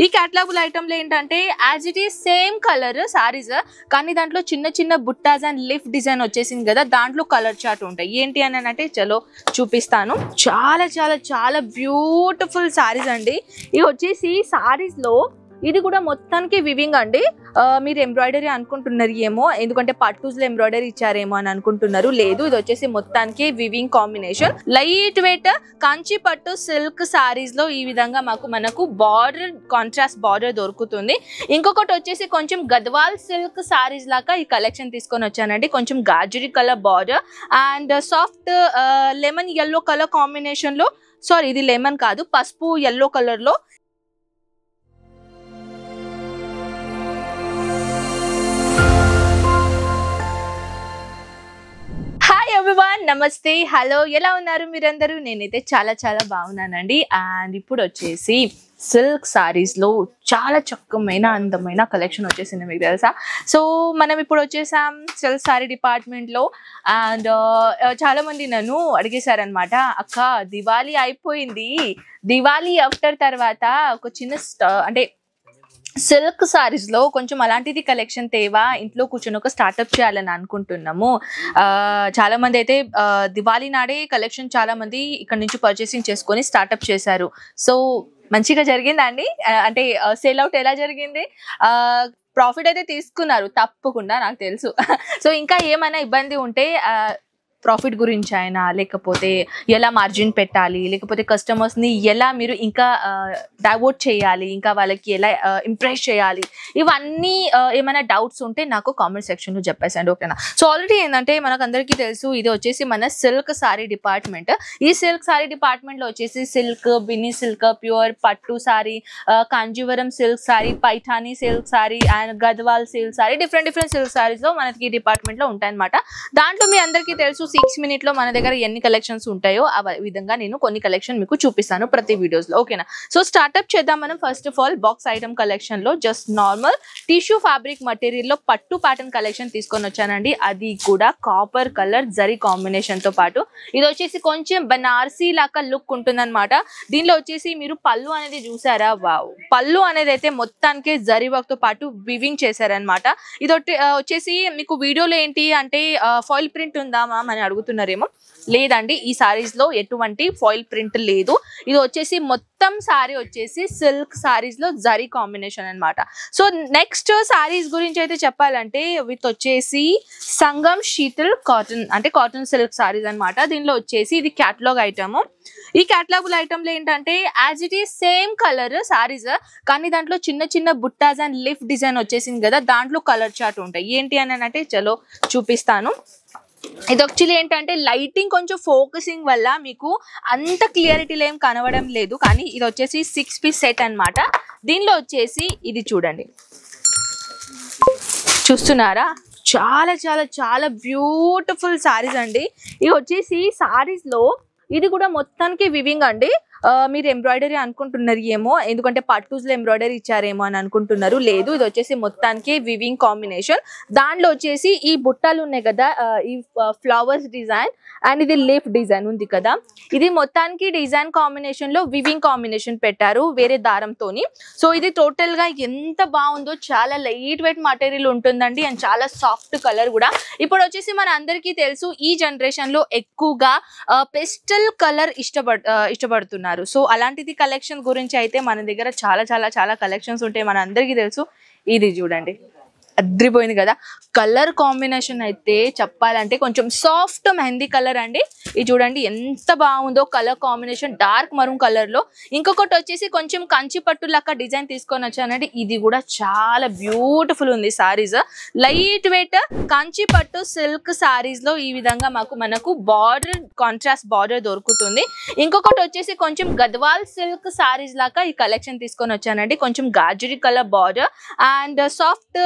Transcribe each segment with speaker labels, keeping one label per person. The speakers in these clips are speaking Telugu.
Speaker 1: ఈ కేటలాగ్ ఐటమ్ లో ఏంటంటే as it is same colour saris, కానీ దాంట్లో చిన్న చిన్న బుట్టాస్ అండ్ లిఫ్ డిజైన్ వచ్చేసింది కదా, దాంట్లో కలర్ చార్ట్ ఉంటాయి. ఏంటి అని అంటే చలో చూపిస్తాను. చాలా చాలా చాలా బ్యూటిఫుల్ సారీస్ అండి. ఇవి వచ్చేసి సారీస్ లో ఇది కూడా మొత్తానికి వివింగ్ అండి. మీరు ఎంబ్రాయిడరీ అనుకుంటున్నారు ఏమో, ఎందుకంటే పట్టూస్ లో ఎంబ్రాయిడరీ ఇచ్చారేమో అని అనుకుంటున్నారు. లేదు, ఇది వచ్చేసి మొత్తానికి weaving combination. Light weight Kanchi పట్టు సిల్క్ సారీస్ లో ఈ విధంగా మనకు బార్డర్, కాంట్రాస్ట్ బార్డర్ దొరుకుతుంది. ఇంకొకటి వచ్చేసి కొంచెం గద్వాల్ సిల్క్ సారీస్ లాగా ఈ కలెక్షన్ తీసుకొని వచ్చానండి. కొంచెం గాజరీ colour border and soft lemon yellow colour combination లో, సారీ ఇది లెమన్ కాదు, పసుపు ఎల్లో కలర్ లో ఎవ్రీవన్, నమస్తే, హలో, ఎలా ఉన్నారు మీరందరూ? నేనైతే చాలా చాలా బాగున్నానండి. అండ్ ఇప్పుడు వచ్చేసి సిల్క్ సారీస్ లో చాలా చక్కమైన అందమైన కలెక్షన్ వచ్చేసింది, మీకు తెలుసా. సో మనం ఇప్పుడు వచ్చేసాం సిల్క్ సారీ డిపార్ట్మెంట్ లో. అండ్ చాలా మంది నన్ను అడిగేశారనమాట, అక్క దివాళీ అయిపోయింది, దివాళీ ఆఫ్టర్ తర్వాత ఒక చిన్న అంటే సిల్క్ సారీస్ లో కొంచెం అలాంటిది కలెక్షన్ తేవా, ఇంట్లో కూర్చొని ఒక స్టార్ట్అప్ చేయాలని అనుకుంటున్నాము. చాలా మంది అయితే దివాళీ నాడే కలెక్షన్ చాలా మంది ఇక్కడ నుంచి పర్చేసింగ్ చేసుకొని స్టార్ట్అప్ చేశారు. సో మంచిగా జరిగిందా అండి? అంటే సేల్ అవుట్ ఎలా జరిగింది? ప్రాఫిట్ అయితే తీసుకున్నారు తప్పకుండా, నాకు తెలుసు. సో ఇంకా ఏమైనా ఇబ్బంది ఉంటే ప్రాఫిట్ గురించి అయినా, లేకపోతే ఎలా మార్జిన్ పెట్టాలి, లేకపోతే కస్టమర్స్ని ఎలా మీరు ఇంకా డైవర్ట్ చేయాలి, ఇంకా వాళ్ళకి ఎలా ఇంప్రెస్ చేయాలి, ఇవన్నీ ఏమైనా డౌట్స్ ఉంటే నాకు కామెంట్ సెక్షన్లో చెప్పేసండి, ఓకేనా. సో ఆల్రెడీ ఏంటంటే మనకు అందరికీ తెలుసు, ఇది వచ్చేసి మన సిల్క్ సారీ డిపార్ట్మెంట్. ఈ సిల్క్ సారీ డిపార్ట్మెంట్లో వచ్చేసి సిల్క్, బిన్నీ సిల్క్, ప్యూర్ పట్టు sari, Kanjeevaram silk sari, Paithani silk sari and Gadwal silk sari, different silk సారీస్లో మనకి ఈ డిపార్ట్మెంట్లో ఉంటాయన్నమాట. దాంట్లో మీ అందరికీ తెలుసు 6 minutes లో మన దగ్గర ఎన్ని కలెక్షన్స్ ఉంటాయో ఆ విధంగా నేను కొన్ని కలెక్షన్ మీకు చూపిస్తాను ప్రతి వీడియోస్ లో, ఓకేనా. సో స్టార్ట్అప్ చేద్దాం మనం. First of all box item collection లో just normal tissue fabric material లో పట్టు ప్యాటర్న్ కలెక్షన్ తీసుకొని వచ్చానండి. అది కూడా కాపర్ కలర్ జరీ కాంబినేషన్ తో పాటు ఇది వచ్చేసి కొంచెం బనారసీ లాగా లుక్ ఉంటుంది అనమాట. దీనిలో వచ్చేసి మీరు పళ్ళు అనేది చూసారా, వావ్, పళ్ళు అనేది అయితే మొత్తానికి జరీ వర్క్ తో పాటు వివింగ్ చేశారనమాట. ఇది వచ్చేసి మీకు వీడియోలో ఏంటి అంటే ఫాయిల్ ప్రింట్ ఉందా మ్యామ్ అని అడుగుతున్నారేమో. లేదండి, ఈ సారీస్ లో ఎటువంటి ఫాయిల్ ప్రింట్ లేదు. ఇది వచ్చేసి మొత్తం సారీ వచ్చేసి సిల్క్ సారీస్ లో జరీ కాంబినేషన్ అన్నమాట. సో నెక్స్ట్ సారీస్ గురించి అయితే చెప్పాలంటే విత్ వచ్చేసి సంగం శీతల్ కాటన్, అంటే కాటన్ సిల్క్ సారీస్ అన్నమాట. దీనిలో వచ్చేసి ఇది క్యాటలాగ్ ఐటమ్. ఈ క్యాటలాగ్ ఐటమ్ లో ఏంటంటే as it is same colour saris, కానీ దాంట్లో చిన్న చిన్న బుట్టాస్ అండ్ లిఫ్ డిజైన్ వచ్చేసింది కదా, దాంట్లో కలర్ చార్ట్ ఉంటాయి. ఏంటి అని అంటే చలో చూపిస్తాను. ఇది యాక్చువల్లీ ఏంటంటే లైటింగ్ కొంచెం ఫోకసింగ్ వల్ల మీకు అంత క్లియరిటీలో ఏం కనబడడం లేదు, కానీ ఇది వచ్చేసి 6 piece సెట్ అన్నమాట. దీనిలో వచ్చేసి ఇది చూడండి, చూస్తున్నారా, చాలా చాలా చాలా బ్యూటిఫుల్ సారీస్ అండి. ఇవి వచ్చేసి సారీస్ లో ఇది కూడా మొత్తానికి వివింగ్ అండి. మీరు ఎంబ్రాయిడరీ అనుకుంటున్నారు ఏమో, ఎందుకంటే పట్టూస్ లో ఎంబ్రాయిడరీ ఇచ్చారేమో అని అనుకుంటున్నారు. లేదు, ఇది వచ్చేసి మొత్తానికి వివింగ్ కాంబినేషన్. దాంట్లో వచ్చేసి ఈ బుట్టలు ఉన్నాయి కదా, ఈ ఫ్లవర్స్ డిజైన్ అండ్ ఇది లీఫ్ డిజైన్ ఉంది కదా, ఇది మొత్తానికి డిజైన్ కాంబినేషన్ లో వివింగ్ కాంబినేషన్ పెట్టారు వేరే దారంతోని. సో ఇది టోటల్ గా ఎంత బాగుందో, చాలా లైట్ వెయిట్ మటీరియల్ ఉంటుందండి అండ్ చాలా సాఫ్ట్ కలర్ కూడా. ఇప్పుడు వచ్చేసి మన అందరికీ తెలుసు ఈ జనరేషన్ లో ఎక్కువగా పెస్టల్ కలర్ ఇష్టపడుతున్నారు. సో అలాంటిది కలెక్షన్ గురించి అయితే మన దగ్గర చాలా చాలా చాలా కలెక్షన్స్ ఉంటాయి, మన అందరికీ తెలుసు. ఇది చూడండి, అద్రిపోయింది కదా కలర్ కాంబినేషన్ అయితే. చెప్పాలంటే కొంచెం సాఫ్ట్ మెహందీ కలర్ అండి. ఇది చూడండి ఎంత బాగుందో colour combination, dark maroon colour లో. ఇంకొకటి వచ్చేసి కొంచెం కంచి పట్టు లాగా డిజైన్ తీసుకొని వచ్చానండి. ఇది కూడా చాలా బ్యూటిఫుల్ ఉంది సారీస్. లైట్ వెయిట్ కంచి పట్టు సిల్క్ సారీస్ లో ఈ విధంగా మనకు బార్డర్, కాంట్రాస్ట్ బార్డర్ దొరుకుతుంది. ఇంకొకటి వచ్చేసి కొంచెం గద్వాల్ సిల్క్ సారీస్ లాగా ఈ కలెక్షన్ తీసుకొని వచ్చానండి. కొంచెం గాజరీ colour border and soft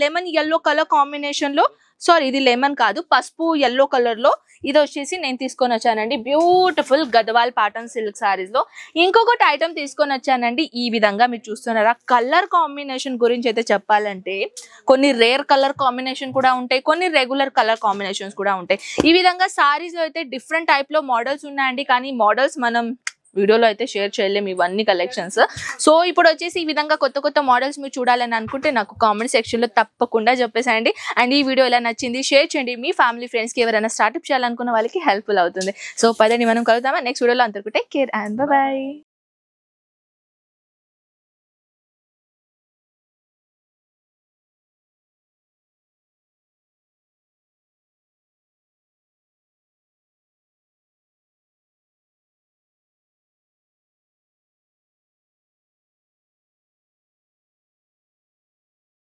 Speaker 1: lemon yellow colour combination లో, సారీ ఇది లెమన్ కాదు, పసుపు ఎల్లో కలర్ లో ఇది వచ్చేసి నేను తీసుకొని వచ్చానండి. Beautiful Gadwal pattern silk saris లో ఇంకొకటి ఐటమ్ తీసుకొని వచ్చానండి. ఈ విధంగా మీరు చూస్తున్నారా. కలర్ కాంబినేషన్ గురించి అయితే చెప్పాలంటే కొన్ని రేర్ కలర్ కాంబినేషన్ కూడా ఉంటాయి, కొన్ని రెగ్యులర్ కలర్ కాంబినేషన్స్ కూడా ఉంటాయి. ఈ విధంగా సారీస్ లో అయితే డిఫరెంట్ టైప్ లో మోడల్స్ ఉన్నాయండి, కానీ మోడల్స్ మనం వీడియోలో అయితే షేర్ చేయలేము ఇవన్నీ కలెక్షన్స్. సో ఇప్పుడు వచ్చేసి ఈ విధంగా కొత్త కొత్త మోడల్స్ మీరు చూడాలని అనుకుంటే నాకు కామెంట్ సెక్షన్లో తప్పకుండా చెప్పేసేయండి. అండ్ ఈ వీడియో ఎలా నచ్చింది షేర్ చేయండి. మీ ఫ్యామిలీ ఫ్రెండ్స్కి ఎవరైనా స్టార్ట్అప్ చేయాలనుకున్న వాళ్ళకి హెల్ప్ఫుల్ అవుతుంది. సో పదండి మనం కలుద్దామా నెక్స్ట్ వీడియోలో. అంతవరకు టేక్ కేర్ అండ్ బాయ్.